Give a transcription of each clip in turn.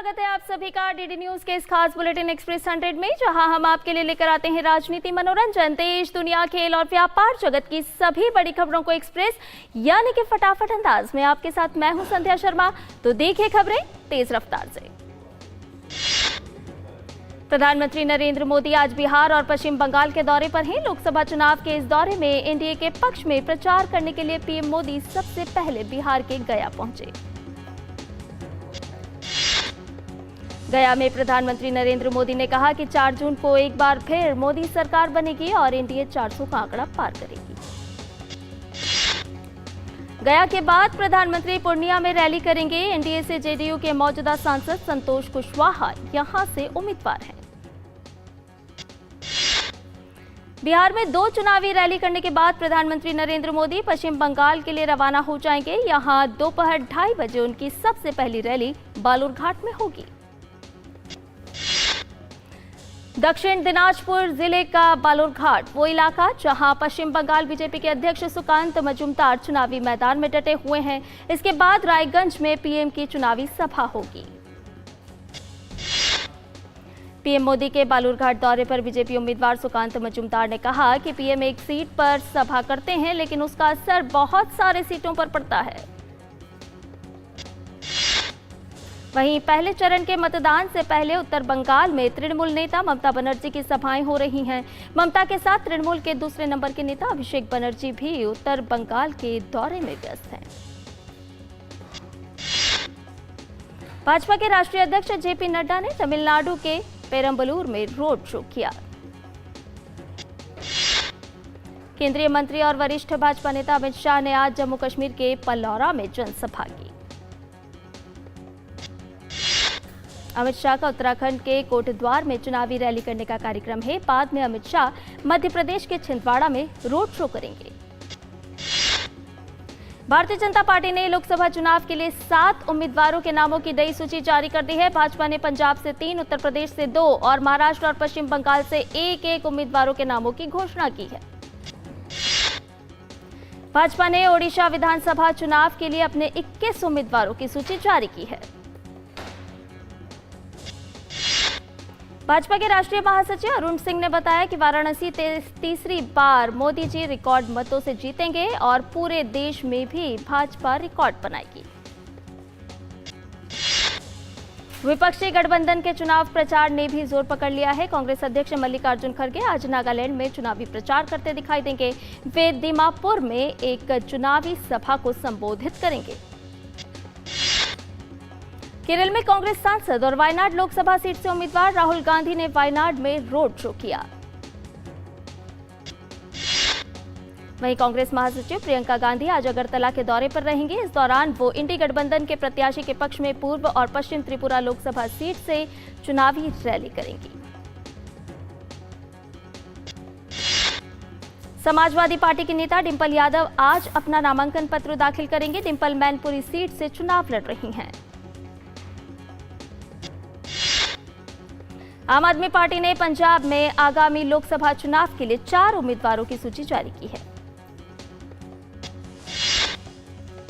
स्वागत है आप सभी का डीडी न्यूज के इस खास बुलेटिन एक्सप्रेस 100 में, जहां हम आपके लिए लेकर आते हैं राजनीति, मनोरंजन, देश, दुनिया, खेल और व्यापार जगत की सभी बड़ी खबरों को एक्सप्रेस यानी कि फटाफट अंदाज में आपके साथ मैं हूं संध्या शर्मा। तो देखिए खबरें तेज रफ्तार से। प्रधानमंत्री नरेंद्र मोदी आज बिहार और पश्चिम बंगाल के दौरे पर हैं। लोकसभा चुनाव के इस दौरे में एनडीए के पक्ष में प्रचार करने के लिए पीएम मोदी सबसे पहले बिहार के गया पहुंचे। गया में प्रधानमंत्री नरेंद्र मोदी ने कहा कि 4 जून को एक बार फिर मोदी सरकार बनेगी और एनडीए 400 का आंकड़ा पार करेगी। गया के बाद प्रधानमंत्री पूर्णिया में रैली करेंगे। एनडीए से जेडीयू के मौजूदा सांसद संतोष कुशवाहा यहां से उम्मीदवार हैं। बिहार में 2 चुनावी रैली करने के बाद प्रधानमंत्री नरेंद्र मोदी पश्चिम बंगाल के लिए रवाना हो जाएंगे। यहां दोपहर 2:30 बजे उनकी सबसे पहली रैली बालूरघाट में होगी। दक्षिण दिनाजपुर जिले का बालूरघाट वो इलाका जहां पश्चिम बंगाल बीजेपी के अध्यक्ष सुकांत मजूमदार चुनावी मैदान में डटे हुए हैं। इसके बाद रायगंज में पीएम की चुनावी सभा होगी। पीएम मोदी के बालूरघाट दौरे पर बीजेपी उम्मीदवार सुकांत मजूमदार ने कहा कि पीएम एक सीट पर सभा करते हैं, लेकिन उसका असर बहुत सारे सीटों पर पड़ता है। वहीं पहले चरण के मतदान से पहले उत्तर बंगाल में तृणमूल नेता ममता बनर्जी की सभाएं हो रही हैं। ममता के साथ तृणमूल के दूसरे नंबर के नेता अभिषेक बनर्जी भी उत्तर बंगाल के दौरे में व्यस्त हैं। भाजपा के राष्ट्रीय अध्यक्ष जेपी नड्डा ने तमिलनाडु के पेरम्बलूर में रोड शो किया। केंद्रीय मंत्री और वरिष्ठ भाजपा नेता अमित शाह ने आज जम्मू कश्मीर के पलौरा में जनसभा की। अमित शाह का उत्तराखंड के कोटद्वार में चुनावी रैली करने का कार्यक्रम है। बाद में अमित शाह मध्य प्रदेश के छिंदवाड़ा में रोड शो करेंगे। भारतीय जनता पार्टी ने लोकसभा चुनाव के लिए 7 उम्मीदवारों के नामों की नई सूची जारी कर दी है। भाजपा ने पंजाब से 3, उत्तर प्रदेश से 2 और महाराष्ट्र और पश्चिम बंगाल से 1-1 उम्मीदवारों के नामों की घोषणा की है। भाजपा ने ओडिशा विधानसभा चुनाव के लिए अपने 21 उम्मीदवारों की सूची जारी की है। भाजपा के राष्ट्रीय महासचिव अरुण सिंह ने बताया कि वाराणसी तीसरी बार मोदी जी रिकॉर्ड मतों से जीतेंगे और पूरे देश में भी भाजपा रिकॉर्ड बनाएगी। विपक्षी गठबंधन के चुनाव प्रचार ने भी जोर पकड़ लिया है। कांग्रेस अध्यक्ष मल्लिकार्जुन खड़गे आज नागालैंड में चुनावी प्रचार करते दिखाई देंगे। वे दीमापुर में एक चुनावी सभा को संबोधित करेंगे। केरल में कांग्रेस सांसद और वायनाड लोकसभा सीट से उम्मीदवार राहुल गांधी ने वायनाड में रोड शो किया। वहीं कांग्रेस महासचिव प्रियंका गांधी आज अगरतला के दौरे पर रहेंगे। इस दौरान वो इंडी गठबंधन के प्रत्याशी के पक्ष में पूर्व और पश्चिम त्रिपुरा लोकसभा सीट से चुनावी रैली करेंगी। समाजवादी पार्टी की नेता डिंपल यादव आज अपना नामांकन पत्र दाखिल करेंगे। डिंपल मैनपुरी सीट से चुनाव लड़ रही हैं। आम आदमी पार्टी ने पंजाब में आगामी लोकसभा चुनाव के लिए 4 उम्मीदवारों की सूची जारी की है।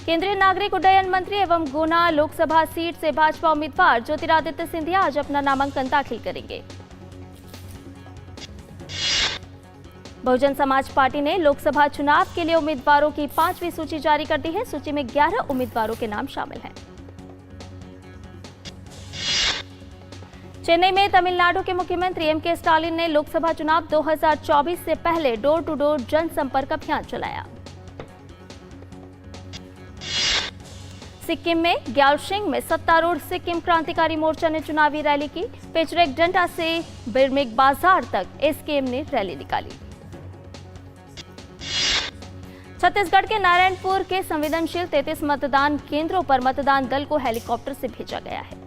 केंद्रीय नागरिक उड्डयन मंत्री एवं गुना लोकसभा सीट से भाजपा उम्मीदवार ज्योतिरादित्य सिंधिया आज अपना नामांकन दाखिल करेंगे। बहुजन समाज पार्टी ने लोकसभा चुनाव के लिए उम्मीदवारों की 5वीं सूची जारी कर दी है। सूची में 11 उम्मीदवारों के नाम शामिल हैं। चेन्नई में तमिलनाडु के मुख्यमंत्री एम.के. स्टालिन ने लोकसभा चुनाव 2024 से पहले डोर टू डोर जनसंपर्क अभियान चलाया। सिक्किम में ग्यालशिंग में सत्तारूढ़ सिक्किम क्रांतिकारी मोर्चा ने चुनावी रैली की। पेचरेक डंडा से बिरमिक बाजार तक एसकेएम ने रैली निकाली। छत्तीसगढ़ के नारायणपुर के संवेदनशील 33 मतदान केंद्रों पर मतदान दल को हेलीकॉप्टर से भेजा गया है।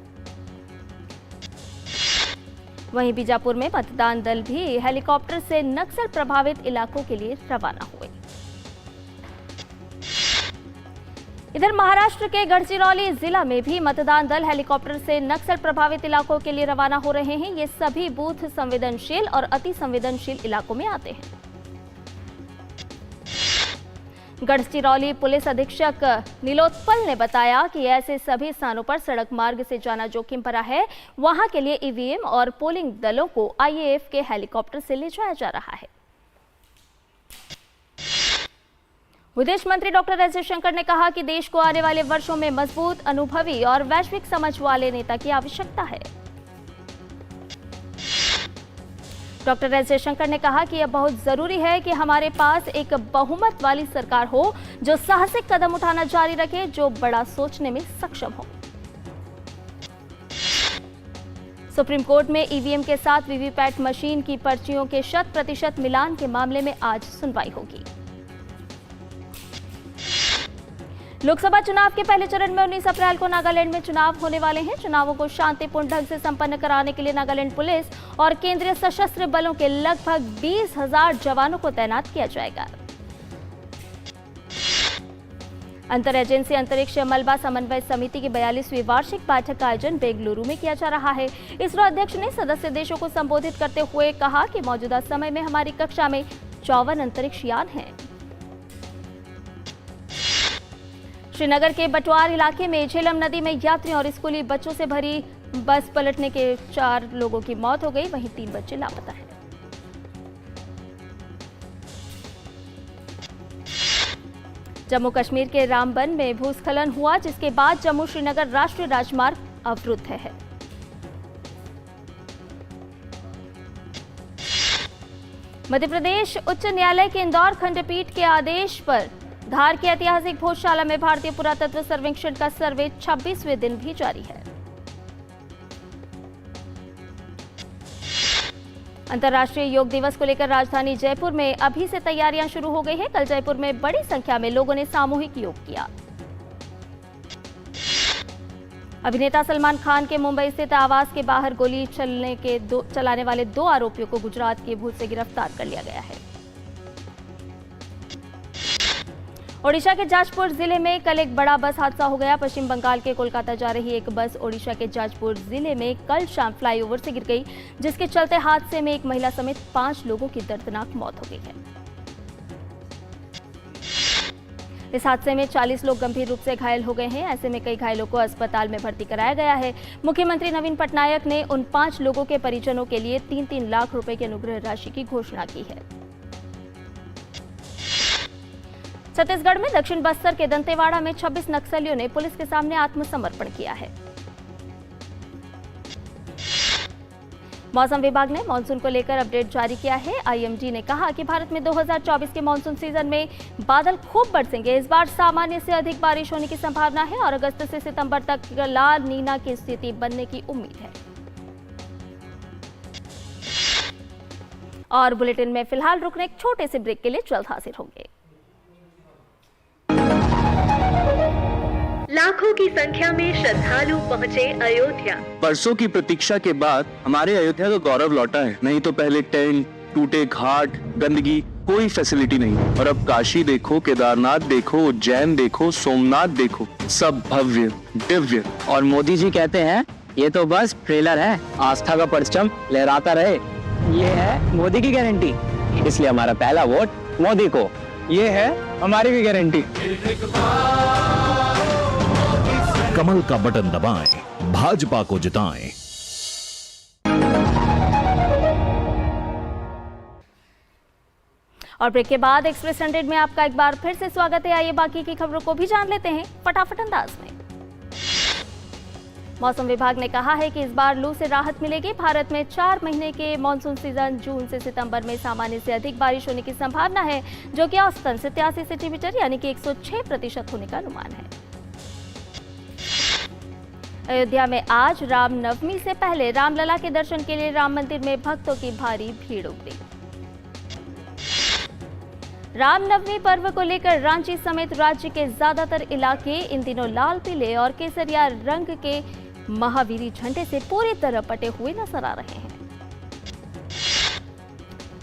वहीं बीजापुर में मतदान दल भी हेलीकॉप्टर से नक्सल प्रभावित इलाकों के लिए रवाना हुए। इधर महाराष्ट्र के गढ़चिरौली जिला में भी मतदान दल हेलीकॉप्टर से नक्सल प्रभावित इलाकों के लिए रवाना हो रहे हैं। ये सभी बूथ संवेदनशील और अति संवेदनशील इलाकों में आते हैं। गढ़चिरौली पुलिस अधीक्षक नीलोत्पल ने बताया कि ऐसे सभी स्थानों पर सड़क मार्ग से जाना जोखिम भरा है। वहां के लिए ईवीएम और पोलिंग दलों को आईएएफ के हेलीकॉप्टर से ले जाया जा रहा है। विदेश मंत्री डॉक्टर एस जयशंकर ने कहा कि देश को आने वाले वर्षों में मजबूत, अनुभवी और वैश्विक समझ वाले नेता की आवश्यकता है। डॉक्टर एस जयशंकर ने कहा कि यह बहुत जरूरी है कि हमारे पास एक बहुमत वाली सरकार हो जो साहसिक कदम उठाना जारी रखे, जो बड़ा सोचने में सक्षम हो। सुप्रीम कोर्ट में ईवीएम के साथ वीवीपैट मशीन की पर्चियों के 100% मिलान के मामले में आज सुनवाई होगी। लोकसभा चुनाव के पहले चरण में 19 अप्रैल को नागालैंड में चुनाव होने वाले हैं। चुनावों को शांतिपूर्ण ढंग से संपन्न कराने के लिए नागालैंड पुलिस और केंद्रीय सशस्त्र बलों के लगभग 20,000 जवानों को तैनात किया जाएगा। अंतर एजेंसी अंतरिक्ष मलबा समन्वय समिति की 42वीं वार्षिक बैठक का आयोजन बेंगलुरु में किया जा रहा है। इसरो अध्यक्ष ने सदस्य देशों को संबोधित करते हुए कहा कि मौजूदा समय में हमारी कक्षा में 54 अंतरिक्ष यान हैं। श्रीनगर के बटवार इलाके में झेलम नदी में यात्रियों और स्कूली बच्चों से भरी बस पलटने के 4 लोगों की मौत हो गई, वहीं 3 बच्चे लापता हैं। जम्मू कश्मीर के रामबन में भूस्खलन हुआ, जिसके बाद जम्मू श्रीनगर राष्ट्रीय राजमार्ग अवरुद्ध है। मध्य प्रदेश उच्च न्यायालय के इंदौर खंडपीठ के आदेश पर धार की ऐतिहासिक भोजशाला में भारतीय पुरातत्व सर्वेक्षण का सर्वे 26वें दिन भी जारी है। अंतर्राष्ट्रीय योग दिवस को लेकर राजधानी जयपुर में अभी से तैयारियां शुरू हो गई है। कल जयपुर में बड़ी संख्या में लोगों ने सामूहिक योग किया। अभिनेता सलमान खान के मुंबई स्थित आवास के बाहर गोली चलाने वाले 2 आरोपियों को गुजरात की भूज से गिरफ्तार कर लिया गया है। ओडिशा के जाजपुर जिले में कल एक बड़ा बस हादसा हो गया। पश्चिम बंगाल के कोलकाता जा रही एक बस ओडिशा के जाजपुर जिले में कल शाम फ्लाईओवर से गिर गई, जिसके चलते हादसे में एक महिला समेत 5 लोगों की दर्दनाक मौत हो गई है। इस हादसे में 40 लोग गंभीर रूप से घायल हो गए हैं। ऐसे में कई घायलों को अस्पताल में भर्ती कराया गया है। मुख्यमंत्री नवीन पटनायक ने उन 5 लोगों के परिजनों के लिए 3-3 लाख रुपए की अनुग्रह राशि की घोषणा की है। छत्तीसगढ़ में दक्षिण बस्तर के दंतेवाड़ा में 26 नक्सलियों ने पुलिस के सामने आत्मसमर्पण किया है। मौसम विभाग ने मानसून को लेकर अपडेट जारी किया है। आईएमडी ने कहा कि भारत में 2024 के मानसून सीजन में बादल खूब बरसेंगे। इस बार सामान्य से अधिक बारिश होने की संभावना है और अगस्त से सितंबर तक लाल नीना की स्थिति बनने की उम्मीद है। और बुलेटिन में फिलहाल रुकने एक छोटे से ब्रेक के लिए जल्द हाजिर होंगे। लाखों की संख्या में श्रद्धालु पहुँचे अयोध्या। बरसों की प्रतीक्षा के बाद हमारे अयोध्या का गौरव लौटा है। नहीं तो पहले टेंट, टूटे घाट, गंदगी, कोई फैसिलिटी नहीं। और अब काशी देखो, केदारनाथ देखो, उज्जैन देखो, सोमनाथ देखो, सब भव्य दिव्य। और मोदी जी कहते हैं ये तो बस ट्रेलर है, आस्था का परचम लहराता रहे। ये है मोदी की गारंटी, इसलिए हमारा पहला वोट मोदी को। ये है हमारी भी गारंटी। कमल का बटन दबाएं, भाजपा को जिताएं। और ब्रेक के बाद एक्सप्रेस 100 में आपका एक बार फिर से स्वागत है। आइए बाकी की खबरों को भी जान लेते हैं फटाफट अंदाज में। मौसम विभाग ने कहा है कि इस बार लू से राहत मिलेगी। भारत में 4 महीने के मानसून सीजन जून से सितंबर में सामान्य से अधिक बारिश होने की संभावना है, जो कि औसतन 87 सेंटीमीटर यानी कि 106% होने का अनुमान है। अयोध्या में आज रामनवमी से पहले रामलला के दर्शन के लिए राम मंदिर में भक्तों की भारी भीड़ उमड़ी। रामनवमी पर्व को लेकर रांची समेत राज्य के ज्यादातर इलाके इन दिनों लाल, पीले और केसरिया रंग के महावीरी झंडे से पूरी तरह पटे हुए नजर आ रहे हैं।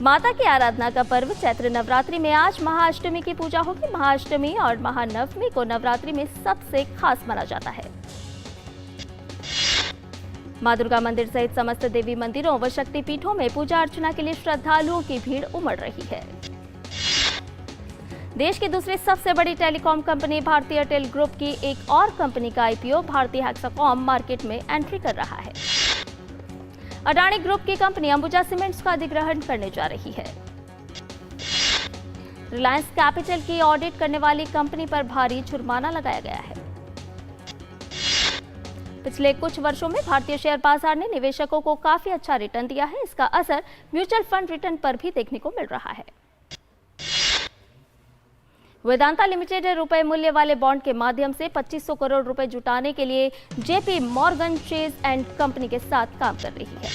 माता की आराधना का पर्व चैत्र नवरात्रि में आज महाअष्टमी की पूजा होगी। महाअष्टमी और महानवमी को नवरात्रि में सबसे खास माना जाता है। मां दुर्गा मंदिर सहित समस्त देवी मंदिरों व शक्तिपीठों में पूजा अर्चना के लिए श्रद्धालुओं की भीड़ उमड़ रही है। देश की दूसरी सबसे बड़ी टेलीकॉम कंपनी भारतीय एयरटेल ग्रुप की एक और कंपनी का आईपीओ भारतीय हेक्साकॉम मार्केट में एंट्री कर रहा है। अडानी ग्रुप की कंपनी अंबुजा सीमेंट्स का अधिग्रहण करने जा रही है। रिलायंस कैपिटल की ऑडिट करने वाली कंपनी पर भारी जुर्माना लगाया गया है। पिछले कुछ वर्षों में भारतीय शेयर बाजार ने निवेशकों को काफी अच्छा रिटर्न दिया है। इसका असर म्यूचुअल फंड रिटर्न पर भी देखने को मिल रहा है। वेदांता लिमिटेड रुपए मूल्य वाले बॉन्ड के माध्यम से 2500 करोड़ रुपए जुटाने के लिए JP Morgan chase and company के साथ काम कर रही है।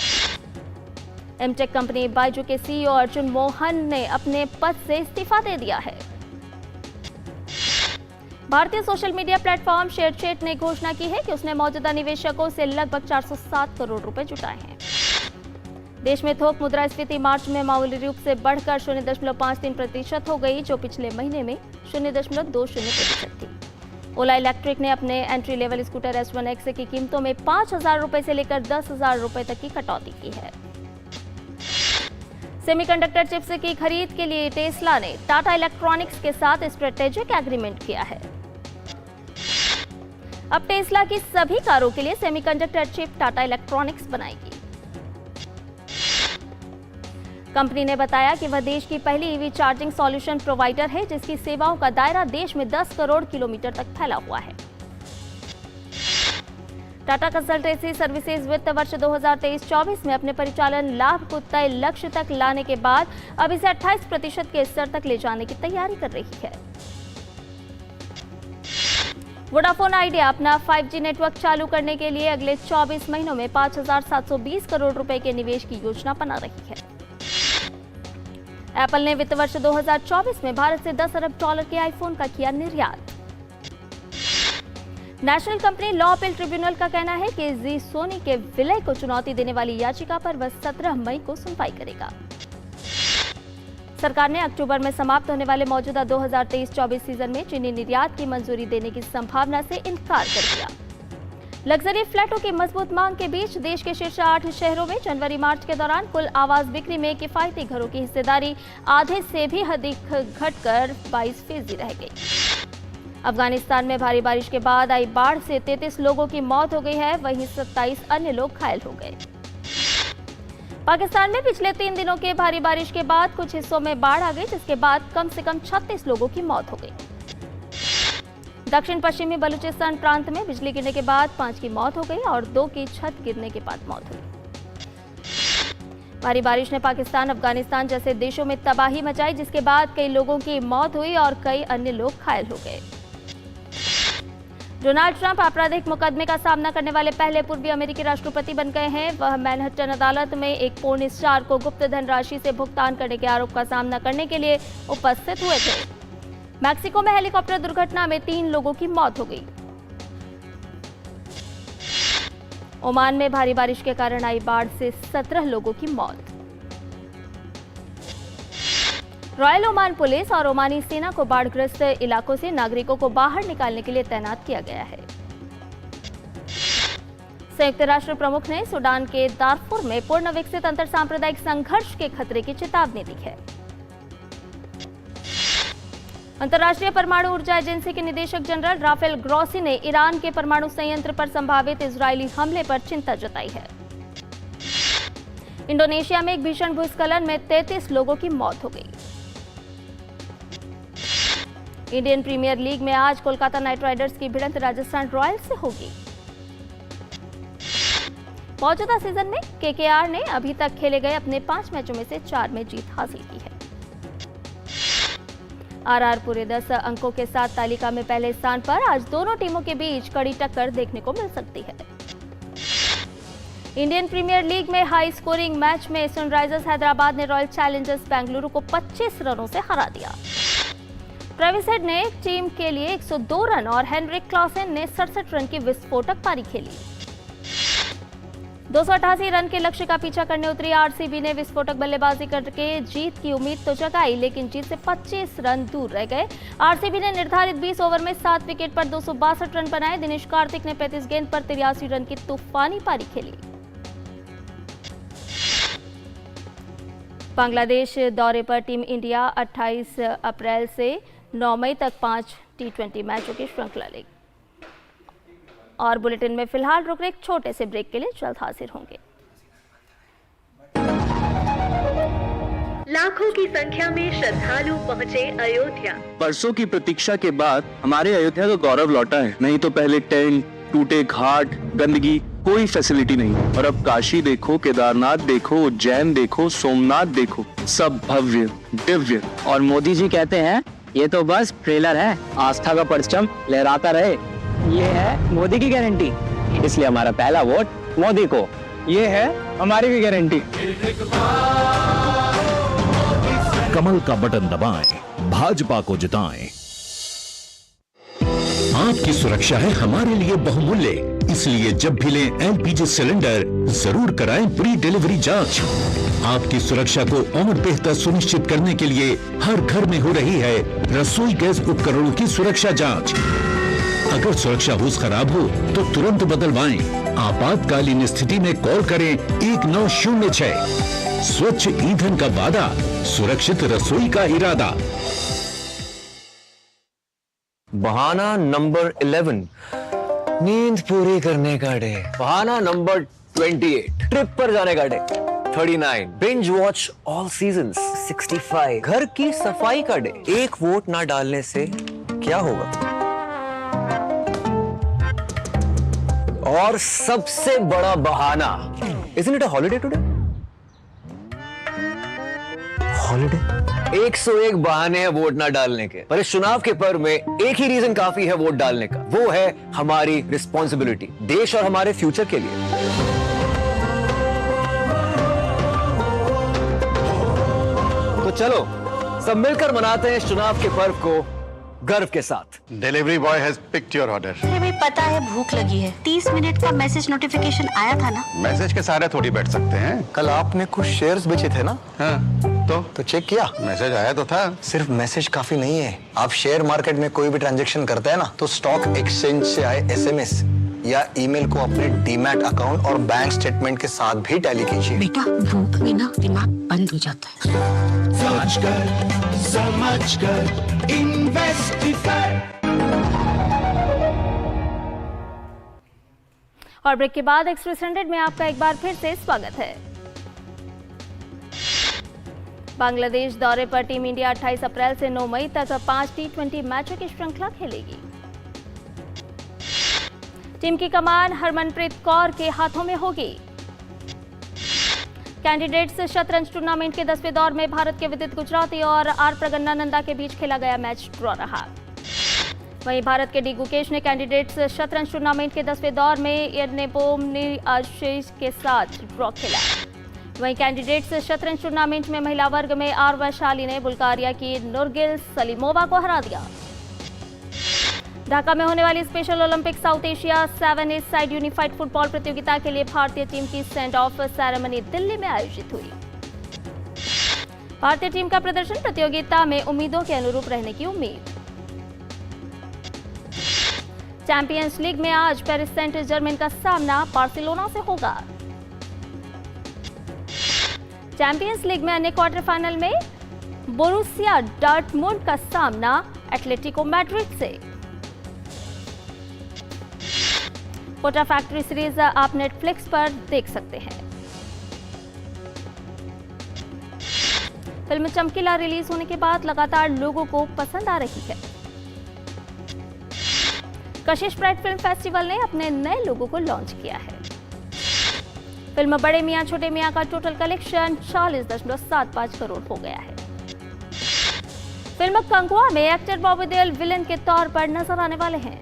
एमटेक कंपनी बायजू के सीईओ अर्जुन मोहन ने अपने पद से इस्तीफा दे दिया है। भारतीय सोशल मीडिया प्लेटफॉर्म शेयरचैट ने घोषणा की है कि उसने मौजूदा निवेशकों से लगभग 407 करोड़ रुपए जुटाए हैं। देश में थोक मुद्रास्फीति मार्च में मामूली रूप से बढ़कर 0.53% हो गई, जो पिछले महीने में 0.20% थी। ओला इलेक्ट्रिक ने अपने एंट्री लेवल स्कूटर S1X की कीमतों में 5,000 रुपए से लेकर 10,000 रुपए तक की कटौती की है। सेमीकंडक्टर चिप्स की खरीद के लिए टेस्ला ने टाटा इलेक्ट्रॉनिक्स के साथ स्ट्रेटेजिक एग्रीमेंट किया है। अब टेस्ला की सभी कारों के लिए सेमीकंडक्टर चिप टाटा इलेक्ट्रॉनिक्स बनाएगी। कंपनी ने बताया कि वह देश की पहली ईवी चार्जिंग सॉल्यूशन प्रोवाइडर है, जिसकी सेवाओं का दायरा देश में 10 करोड़ किलोमीटर तक फैला हुआ है। टाटा कंसल्टेंसी सर्विसेज वित्त वर्ष 2023-24 में अपने परिचालन लाभ को तय लक्ष्य तक लाने के बाद अब इसे 28% के स्तर तक ले जाने की तैयारी कर रही है। वोडाफोन आइडिया अपना 5G नेटवर्क चालू करने के लिए अगले 24 महीनों में 5,720 करोड़ रुपए के निवेश की योजना बना रही है। एप्पल ने वित्त वर्ष 2024 में भारत से $10 अरब के आईफोन का किया निर्यात। National company law appeal tribunal का कहना है कि जी सोनी के विलय को चुनौती देने वाली याचिका पर वह 17 मई को सुनवाई करेगा। सरकार ने अक्टूबर में समाप्त होने वाले मौजूदा 2023-24 सीजन में चीनी निर्यात की मंजूरी देने की संभावना से इनकार कर दिया। लग्जरी फ्लैटों की मजबूत मांग के बीच देश के शीर्ष 8 शहरों में जनवरी-मार्च के दौरान कुल आवास बिक्री में किफायती घरों की हिस्सेदारी आधे से भी अधिक घटकर 22% रह गई। अफगानिस्तान में भारी बारिश के बाद आई बाढ़ से 33 लोगों की मौत हो गई है, वहीं 27 अन्य लोग घायल हो गए। पाकिस्तान में पिछले 3 दिनों के भारी बारिश के बाद कुछ हिस्सों में बाढ़ आ गई, जिसके बाद कम से कम 36 लोगों की मौत हो गई। दक्षिण पश्चिमी बलूचिस्तान प्रांत में बिजली गिरने के बाद 5 की मौत हो गई और 2 की छत गिरने के बाद मौत हुई। भारी बारिश ने पाकिस्तान, अफगानिस्तान जैसे देशों में तबाही मचाई, जिसके बाद कई लोगों की मौत हुई और कई अन्य लोग घायल हो गए। डोनाल्ड ट्रंप आपराधिक मुकदमे का सामना करने वाले पहले पूर्वी अमेरिकी राष्ट्रपति बन गए हैं। वह मैनहट्टन अदालत में एक पोर्न स्टार को गुप्त धनराशि से भुगतान करने के आरोप का सामना करने के लिए उपस्थित हुए थे। मैक्सिको में हेलीकॉप्टर दुर्घटना में 3 लोगों की मौत हो गई। ओमान में भारी बारिश के कारण आई बाढ़ से 17 लोगों की मौत। रॉयल ओमान पुलिस और ओमानी सेना को बाढ़ग्रस्त इलाकों से नागरिकों को बाहर निकालने के लिए तैनात किया गया है। संयुक्त राष्ट्र प्रमुख ने सूडान के दारफुर में पूर्ण विकसित अंतर सांप्रदायिक संघर्ष के खतरे की चेतावनी दी है। अंतर्राष्ट्रीय परमाणु ऊर्जा एजेंसी के निदेशक जनरल राफेल ग्रॉसी ने ईरान के परमाणु संयंत्र पर संभावित इजरायली हमले पर चिंता जताई है। इंडोनेशिया में एक भीषण भूस्खलन में 33 लोगों की मौत हो गई। इंडियन प्रीमियर लीग में आज कोलकाता नाइट राइडर्स की भिड़ंत राजस्थान रॉयल्स से होगी। मौजूदा सीजन में केकेआर ने अभी तक खेले गए अपने 5 मैचों में से 4 में जीत हासिल की है। आरआर पूरे 10 अंकों के साथ तालिका में पहले स्थान पर। आज दोनों टीमों के बीच कड़ी टक्कर देखने को मिल सकती है। इंडियन प्रीमियर लीग में हाई स्कोरिंग मैच में सनराइजर्स हैदराबाद ने रॉयल चैलेंजर्स बेंगलुरु को 25 रनों से हरा दिया। ट्रेविस हेड ने टीम के लिए 102 रन और हेनरिक क्लॉसेन ने 67 रन की विस्फोटक पारी खेली। 288 रन के लक्ष्य का पीछा करने उतरी आरसीबी ने विस्फोटक बल्लेबाजी करके जीत की उम्मीद तो जगाई, लेकिन जीत से 25 रन दूर रह गए। आरसीबी ने निर्धारित 20 ओवर में 7 विकेट पर 262 रन बनाए। दिनेश कार्तिक ने 35 गेंद पर 83 रन की तूफानी पारी खेली। बांग्लादेश दौरे पर टीम इंडिया 28 अप्रैल से 9 मई तक 5 T20 मैचों की श्रृंखला लेगी। और बुलेटिन में फिलहाल रुक रहे एक छोटे से ब्रेक के लिए जल्द हाजिर होंगे। लाखों की संख्या में श्रद्धालु पहुँचे अयोध्या। परसों की प्रतीक्षा के बाद हमारे अयोध्या का गौरव लौटा है। नहीं तो पहले टेंट, टूटे घाट, गंदगी, कोई फैसिलिटी नहीं। और अब काशी देखो, केदारनाथ देखो, उज्जैन देखो, सोमनाथ देखो, सब भव्य दिव्य। और मोदी जी कहते हैं ये तो बस ट्रेलर है, आस्था का परचम लहराता रहे। ये है मोदी की गारंटी, इसलिए हमारा पहला वोट मोदी को। ये है हमारी भी गारंटी। कमल का बटन दबाएं, भाजपा को जिताएं। आपकी सुरक्षा है हमारे लिए बहुमूल्य, इसलिए जब भी लें एलपीजी सिलेंडर जरूर कराएं प्री डिलीवरी जांच। आपकी सुरक्षा को और बेहतर सुनिश्चित करने के लिए हर घर में हो रही है रसोई गैस उपकरणों की सुरक्षा जांच। अगर सुरक्षा होस खराब हो तो तुरंत बदलवाएं। आपातकालीन स्थिति में कॉल करें 1906। स्वच्छ ईंधन का वादा, सुरक्षित रसोई का इरादा। बहाना नंबर 11, नींद पूरी करने का डे। बहाना नंबर 28, ट्रिप पर जाने का day. 39, binge watch all seasons. 65, घर की सफाई का डे। एक वोट ना डालने से क्या होगा? और सबसे बड़ा बहाना, isn't it a holiday today? Holiday. 101 बहाने हैं वोट ना डालने के, पर इस चुनाव के पर्व में एक ही रीजन काफी है वोट डालने का। वो है हमारी रिस्पॉन्सिबिलिटी, देश और हमारे फ्यूचर के लिए। तो चलो सब मिलकर मनाते हैं इस चुनाव के पर्व को गर्व के साथ। Delivery boy has picked your order. अरे भाई पता है भूख लगी है। 30 मिनट का मैसेज नोटिफिकेशन आया था ना। मैसेज के सारे थोड़ी बैठ सकते हैं। कल आपने कुछ शेयर्स बेचे थे ना? हाँ, तो चेक किया? मैसेज आया तो था। सिर्फ मैसेज काफी नहीं है। आप शेयर मार्केट में कोई भी ट्रांजैक्शन करते हैं ना, तो स्टॉक एक्सचेंज से आए एसएमएस या ईमेल को अपने डीमैट अकाउंट और बैंक स्टेटमेंट के साथ भी टैली कीजिए। बेटा भूख में ना दिमाग बंद हो जाता है। समझ कर इन्वेस्ट कर। और ब्रेक के बाद एक्सप्रेस 100 में आपका एक बार फिर से स्वागत है। बांग्लादेश दौरे पर टीम इंडिया 28 अप्रैल से 9 मई तक 5 T20 मैचों की श्रृंखला खेलेगी। टीम की कमान हरमनप्रीत कौर के हाथों में होगी। कैंडिडेट्स शतरंज टूर्नामेंट के 10वें दौर में भारत के विदित गुजराती और आर प्रगन्नानंदा के बीच खेला गया मैच ड्रॉ रहा। वहीं भारत के डी गुकेश ने कैंडिडेट्स शतरंज टूर्नामेंट के 10वें दौर में एर्नेबोमनी आशीष के साथ ड्रॉ खेला। वहीं कैंडिडेट्स शतरंज टूर्नामेंट में महिला वर्ग में आर वैशाली ने बुल्गारिया की नूरगिल सलीमोवा को हरा दिया। ढाका में होने वाली स्पेशल ओलंपिक साउथ एशिया 7 इस साइड यूनिफाइड फुटबॉल प्रतियोगिता के लिए भारतीय टीम की सेंड ऑफ सेरेमनी दिल्ली में आयोजित हुई। भारतीय टीम का प्रदर्शन प्रतियोगिता में उम्मीदों के अनुरूप रहने की उम्मीद। चैंपियंस लीग में आज पेरिस सेंट जर्मेन का सामना बार्सिलोना से होगा। चैंपियंस लीग में अन्य क्वार्टर फाइनल में बोरुसिया डॉर्टमुंड का सामना एटलेटिको मैड्रिड से। कोटा फैक्ट्री सीरीज आप नेटफ्लिक्स पर देख सकते हैं। फिल्म चमकीला रिलीज होने के बाद लगातार लोगों को पसंद आ रही है। कशिश प्राइड फिल्म फेस्टिवल ने अपने नए लोगों को लॉन्च किया है। फिल्म बड़े मियां छोटे मियां का टोटल कलेक्शन 40.75 करोड़ हो गया है। फिल्म कंगुआ में एक्टर बॉबी देओल विलेन के तौर पर नजर आने वाले हैं।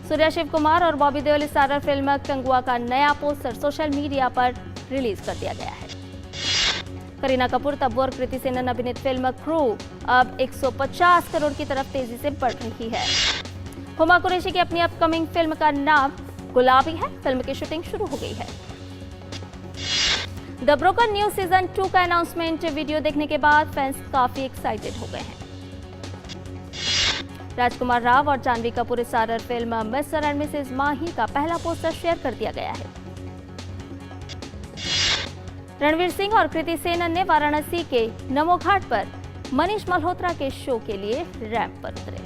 सूर्या शिव कुमार और बॉबी देओल स्टारर फिल्म कंगुआ का नया पोस्टर सोशल मीडिया पर रिलीज कर दिया गया है। करीना कपूर, तब्बू और कृति सेनन अभिनीत फिल्म क्रू अब 150 करोड़ की तरफ तेजी से बढ़ रही है। हुमा कुरैशी की अपनी अपकमिंग फिल्म का नाम गुलाबी है। फिल्म की शूटिंग शुरू हो गई है। द ब्रोकन न्यूज सीजन 2 का अनाउंसमेंट वीडियो देखने के बाद फैंस काफी एक्साइटेड हो गए हैं। राजकुमार राव और Janhvi Kapoor starrer film Mr and Mrs Mahi का पहला पोस्टर शेयर कर दिया गया है। रणवीर सिंह और कृति सेनन ने वाराणसी के नमो घाट पर मनीष मल्होत्रा के शो के लिए रैंप पर उतरे।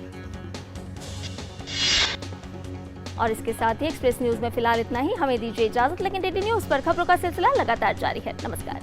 और इसके साथ ही एक्सप्रेस न्यूज में फिलहाल इतना ही। हमें दीजिए इजाजत, लेकिन डीडी न्यूज पर खबरों का सिलसिला लगातार जारी है। नमस्कार।